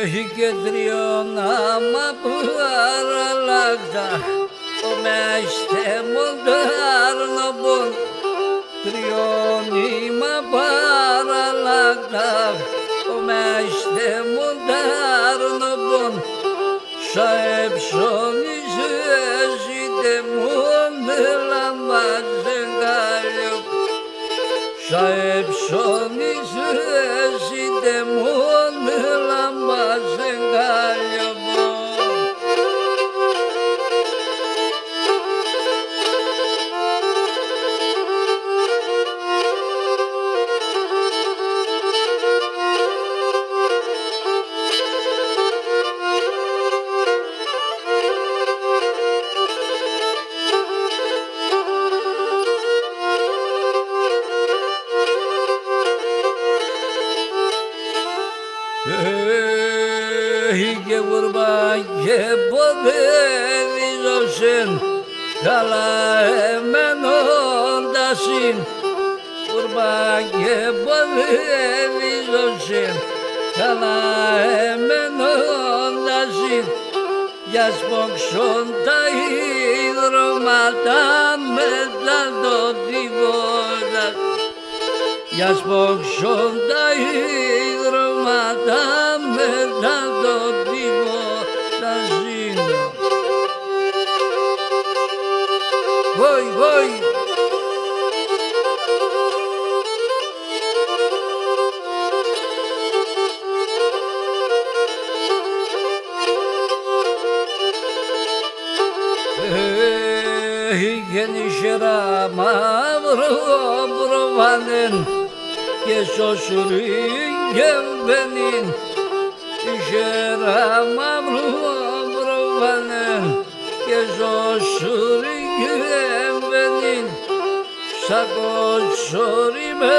και τριώνα παραλλακτά μεστε μοντάρνοπον τριώνυμα παραλλακτά μεστε μοντάρνοπον σαεψώνης ζήτε μοντέλα μαζεγάλιο σαεψώνης ζήτε μοντέλα μαζεγάλιο και κουρμπά και ποδεύιζωσεν καλά εμένοντας-ιν κουρμπά και ποδεύιζωσεν καλά εμένοντας-ιν για σπόξον τα υδρωμάτα μετά το τίποτα για σπόξον τα υδρωμάτα μετά το τίποτα ζήνω. Βόη, βόη! Είχε νησιέρα μαύρο προβάνεν και σωσουρήν και μπαινήν νησιέρα μαύρο προβάνεν και σωσουρήν και μπαινήν σαν κοτσόρι με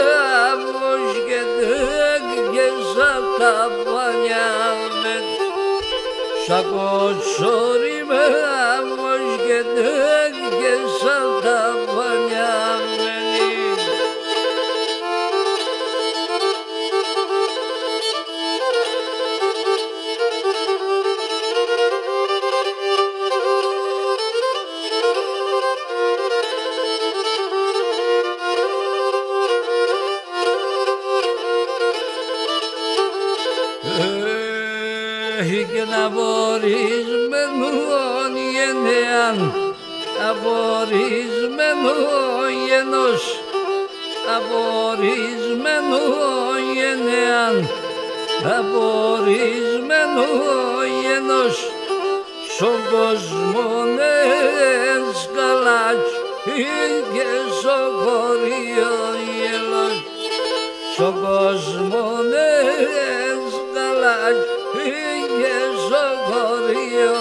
άμμος και τέκ και σαν τα πανιά μεν σαν κοτσόρι με άμμος και τέκ και σαν τα πανιά μεν και να μπορείς με νουόν γενναίαν να μπορείς με νουόν γενός να μπορείς με νουόν γενναίαν να μπορείς με νουόν γενός στον κόσμο εν σκαλάτς και στο χωρίο γελός στον κόσμο εν σκαλάτς και στο χωρίο